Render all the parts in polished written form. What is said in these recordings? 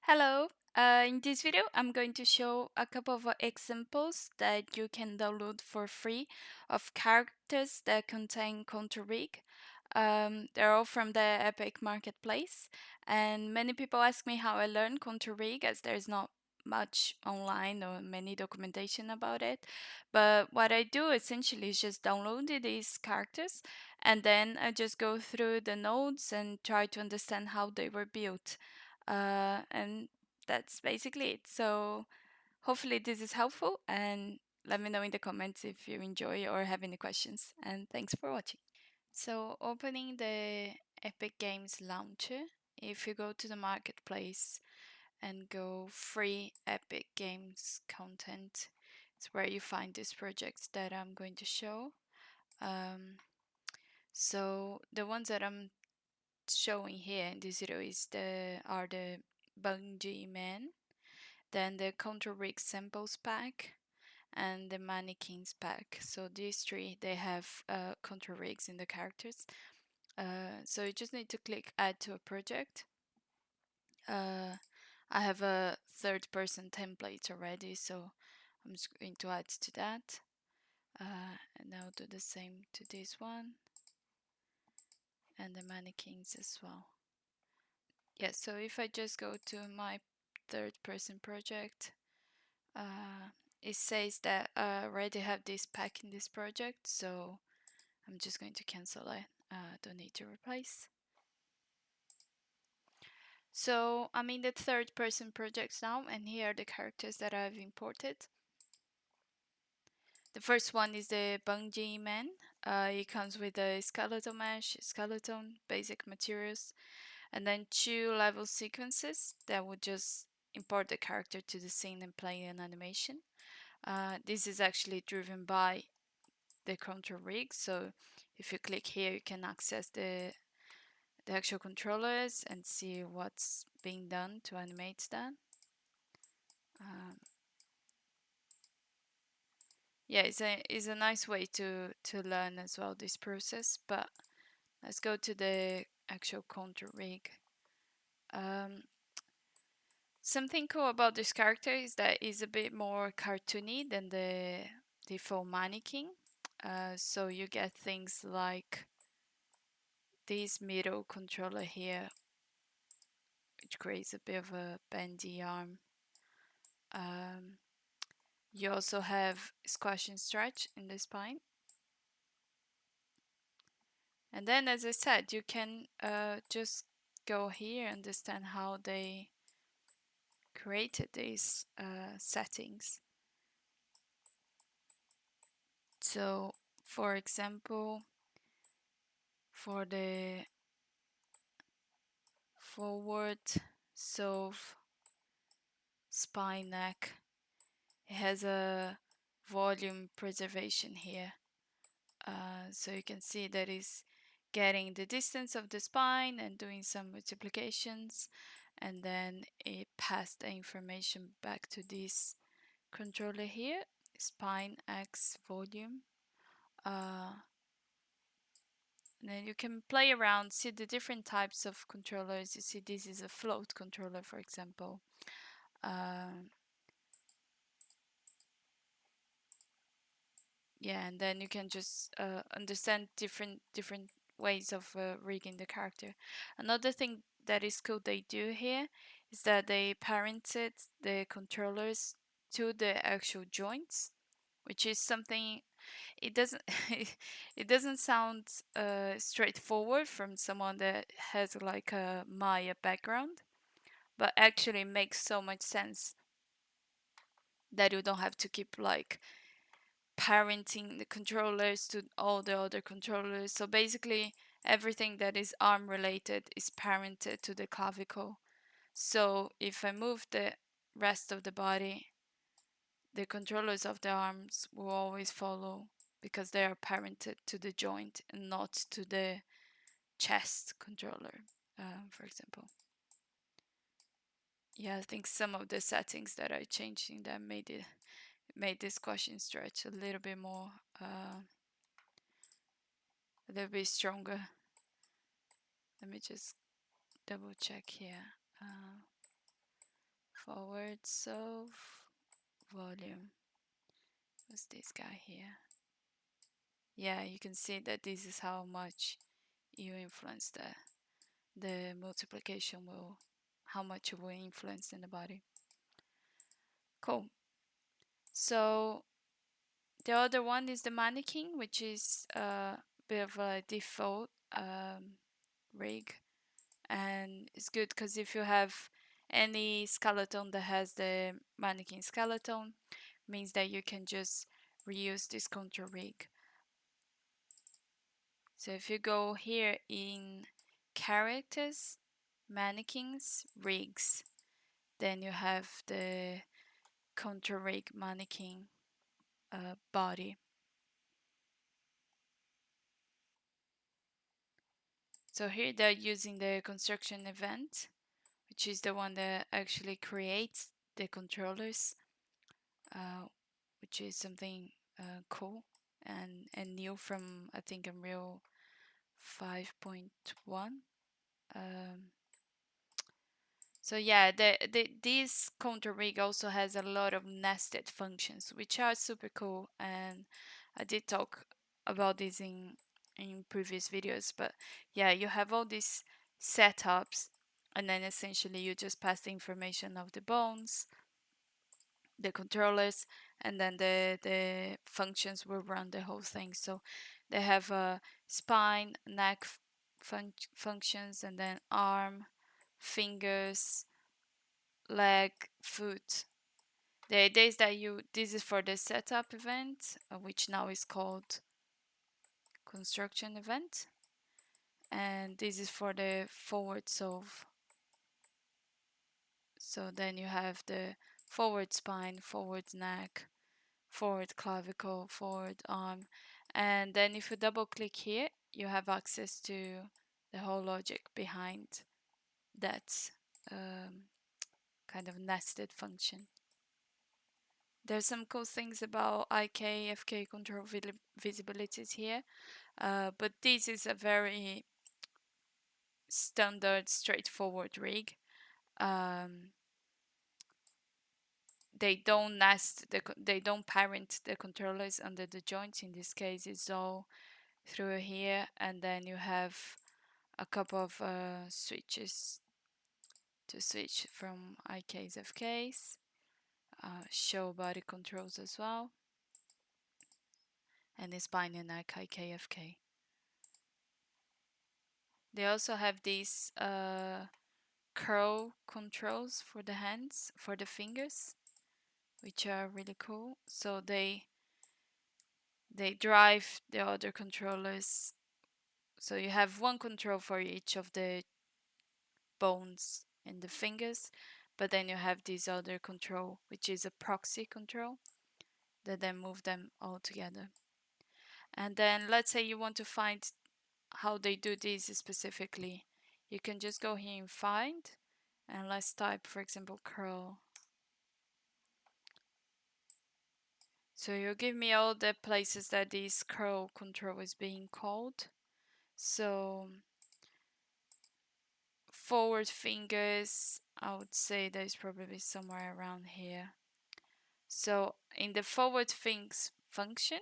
Hello. In this video, I'm going to show a couple of examples that you can download for free of characters that contain counter rig. They're all from the Epic Marketplace, and many people ask me how I learned counter rig, as there's not much online or many documentation about it. But what I do essentially is just download these characters, and then I just go through the nodes and try to understand how they were built. And that's basically it. So hopefully this is helpful, and let me know in the comments if you enjoy or have any questions. And thanks for watching. So opening the Epic Games launcher, if you go to the marketplace and go free Epic Games content, it's where you find these projects that I'm going to show. So the ones that I'm showing here in this video are the Bungee Man, then the Counter Rig Samples pack, and the Mannequins pack. So these three, they have counter rigs in the characters. So you just need to click Add to a project. I have a third-person template already, so I'm just going to add to that. And I'll do the same to this one and the mannequins as well. Yeah, so if I just go to my third-person project, it says that I already have this pack in this project, so I'm just going to cancel it. Don't need to replace. So I'm in the third person project now, and here are the characters that I've imported. The first one is the Bungee Man. It comes with a skeleton mesh, skeleton, basic materials, and then 2 level sequences that would just import the character to the scene and play an animation. This is actually driven by the control rig, so if you click here you can access the actual controllers and see what's being done to animate that. Yeah, it's a nice way to learn as well this process. But let's go to the actual control rig. Something cool about this character is that it's a bit more cartoony than the default mannequin. So you get things like this middle controller here, which creates a bit of a bendy arm. You also have squash and stretch in the spine. And then, as I said, you can just go here and understand how they created these settings. So, for example, for the forward sove spine neck, it has a volume preservation here. So you can see that is getting the distance of the spine and doing some multiplications, and then it passed the information back to this controller here, spine x volume. And then you can play around, see the different types of controllers. You see this is a float controller, for example. Yeah, and then you can just understand different ways of rigging the character. Another thing that is cool they do here is that they parented the controllers to the actual joints, which is something it doesn't it doesn't sound straightforward from someone that has like a Maya background, but actually makes so much sense that you don't have to keep like parenting the controllers to all the other controllers. So basically, everything that is arm related is parented to the clavicle. So if I move the rest of the body, the controllers of the arms will always follow because they are parented to the joint and not to the chest controller, for example. Yeah, I think some of the settings that I changed in them made this squash and stretch a little bit more a little bit stronger. Let me just double check here. forward solve volume. What's this guy here? Yeah, you can see that this is how much you influence the multiplication will, how much it will influence in the body. Cool. So the other one is the mannequin, which is a bit of a default rig, and it's good because if you have any skeleton that has the mannequin skeleton, means that you can just reuse this contour rig. So if you go here in characters, mannequins, rigs, then you have the contour rig mannequin body. So here they're using the construction event, which is the one that actually creates the controllers, which is something cool and new from, I think, Unreal 5.1. So yeah, this counter rig also has a lot of nested functions, which are super cool, and I did talk about this in previous videos. But yeah, you have all these setups, and then essentially you just pass the information of the bones, the controllers, and then the functions will run the whole thing. So they have a spine, neck functions, and then arm, fingers, leg, foot. The idea is that this is for the setup event, which now is called construction event, and this is for the forward solve. So then you have the forward spine, forward neck, forward clavicle, forward arm, and then if you double click here, you have access to the whole logic behind that kind of nested function. There's some cool things about IK, FK control visibilities here, but this is a very standard, straightforward rig. They don't they don't parent the controllers under the joints. In this case, it's all through here, and then you have a couple of switches to switch from IKs, FKs, show body controls as well, and the spine and neck IK, FK. They also have these curl controls for the hands, for the fingers, which are really cool. So they drive the other controllers. So you have one control for each of the bones in the fingers, but then you have this other control, which is a proxy control that then move them all together. And then let's say you want to find how they do this specifically. You can just go here and find, and let's type, for example, curl. So you give me all the places that this curl control is being called. So forward fingers, I would say that is probably somewhere around here. So in the forward things function,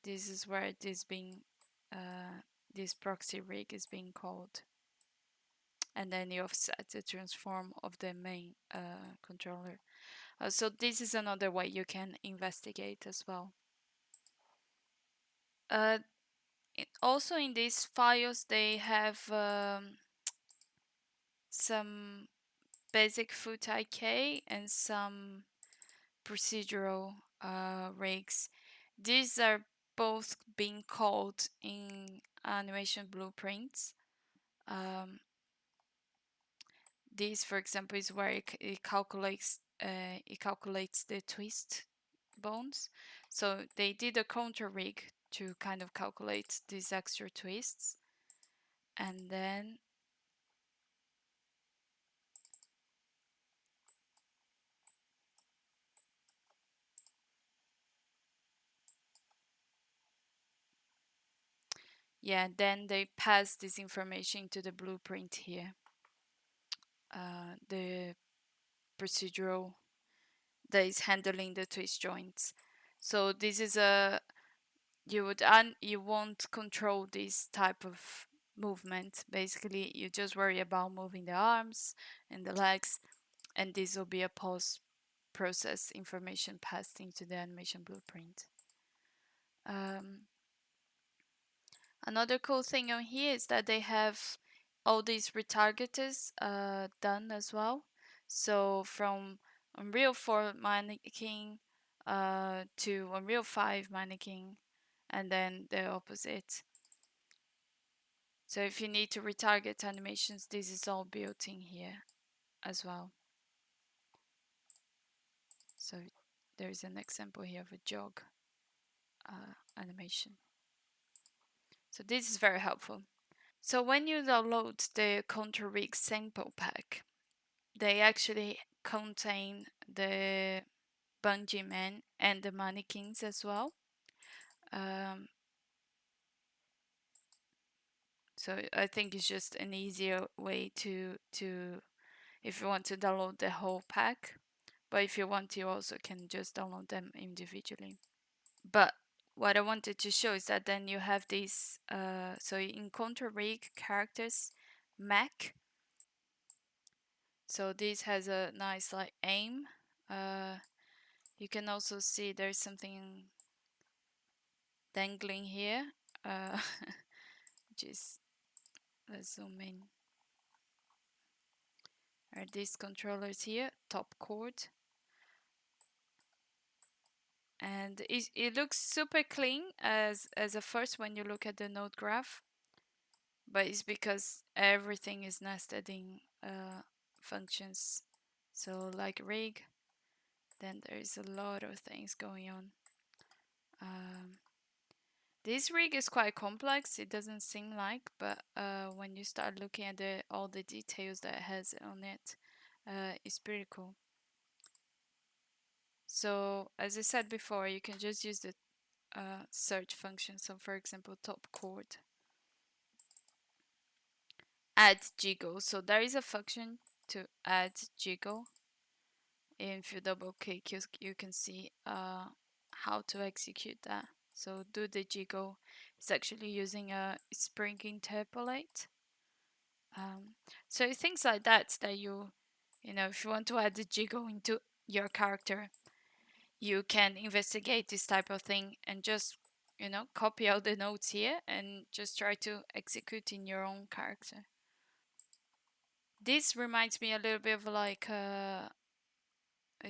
this is where it is being, this proxy rig is being called. And then you offset the transform of the main controller. So this is another way you can investigate as well. Also in these files they have some basic foot IK and some procedural rigs. These are both being called in animation blueprints. This, for example, is where it calculates the twist bones. So they did a counter rig to kind of calculate these extra twists, and then yeah, then they pass this information to the blueprint here. the procedural that is handling the twist joints. So this is a you won't control this type of movement. Basically, you just worry about moving the arms and the legs, and this will be a post process information passed into the animation blueprint. Another cool thing on here is that they have all these retargeters done as well. So from Unreal 4 mannequin to Unreal 5 mannequin, and then the opposite. So if you need to retarget animations, this is all built in here as well. So there's an example here of a jog animation. So this is very helpful. So when you download the Contour Rig sample pack, they actually contain the bungee man and the mannequins as well. Um, so I think it's just an easier way to if you want to download the whole pack, but if you want, you also can just download them individually. But what I wanted to show is that then you have these. So in Contour Rig characters, Mac. So this has a nice like aim. You can also see there's something dangling here, which is, let's zoom in. Are these controllers here, top chord, and it looks super clean as a first when you look at the node graph, but it's because everything is nested in functions. So like rig, then there is a lot of things going on. Um, This rig is quite complex, it doesn't seem like, but when you start looking at all the details that it has on it, it's pretty cool. So as I said before, you can just use the search function. So for example, top chord, add jiggle. So there is a function to add jiggle. If you double click, you can see how to execute that. So do the jiggle. It's actually using a spring interpolate. So things like that if you want to add the jiggle into your character, you can investigate this type of thing and just copy out the notes here and just try to execute in your own character. This reminds me a little bit of like a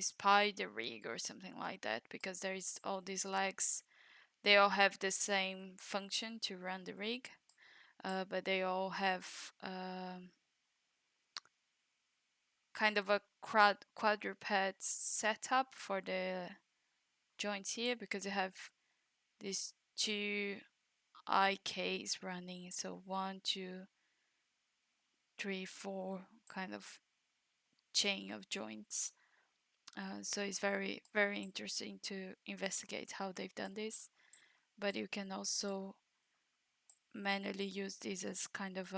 spider rig or something like that, because there is all these legs. They all have the same function to run the rig, but they all have kind of a quadruped setup for the joints here, because you have these two IKs running. So 1, 2, 3, 4 kind of chain of joints. So it's very, very interesting to investigate how they've done this. But you can also manually use this as kind of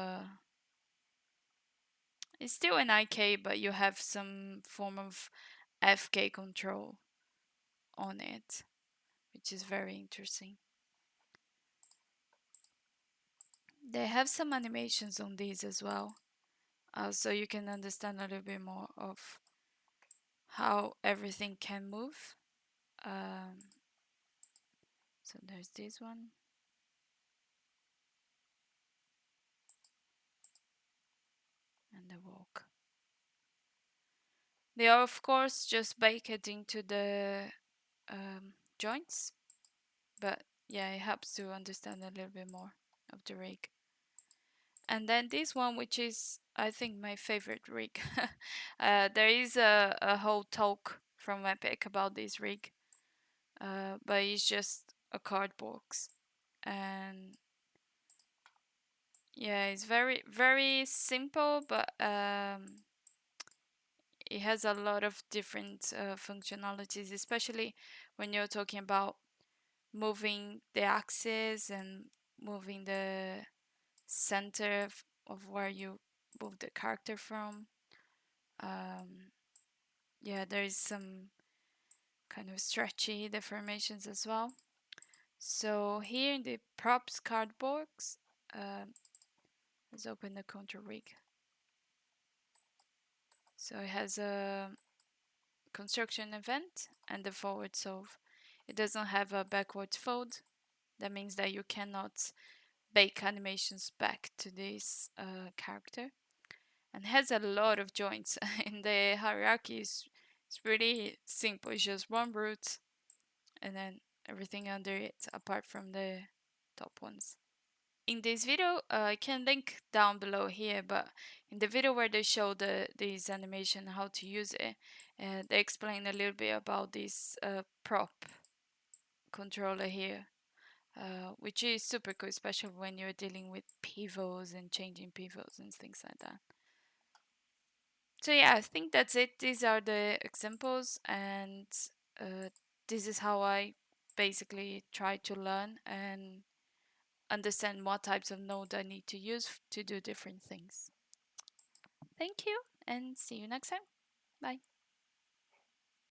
it's still an IK, but you have some form of FK control on it, which is very interesting. They have some animations on these as well, so you can understand a little bit more of how everything can move. So there's this one. And the walk. They are of course just baked into the joints, but yeah, it helps to understand a little bit more of the rig. And then this one, which is I think my favorite rig. There is a whole talk from Epic about this rig, but it's just a card box, and yeah, it's very very simple, but it has a lot of different functionalities, especially when you're talking about moving the axis and moving the center of where you move the character from. Yeah, there is some kind of stretchy deformations as well. So here in the props card box, let's open the contour rig. So it has a construction event and the forward solve. It doesn't have a backwards fold. That means that you cannot bake animations back to this character, and has a lot of joints. In the hierarchy it's pretty simple. It's just one root and then everything under it apart from the top ones. In this video, I can link down below here, but in the video where they show this animation, how to use it, they explain a little bit about this prop controller here, which is super cool, especially when you're dealing with pivots and changing pivots and things like that. So yeah, I think that's it. These are the examples, and uh, this is how I basically try to learn and understand what types of node I need to use to do different things. Thank you, and see you next time. Bye.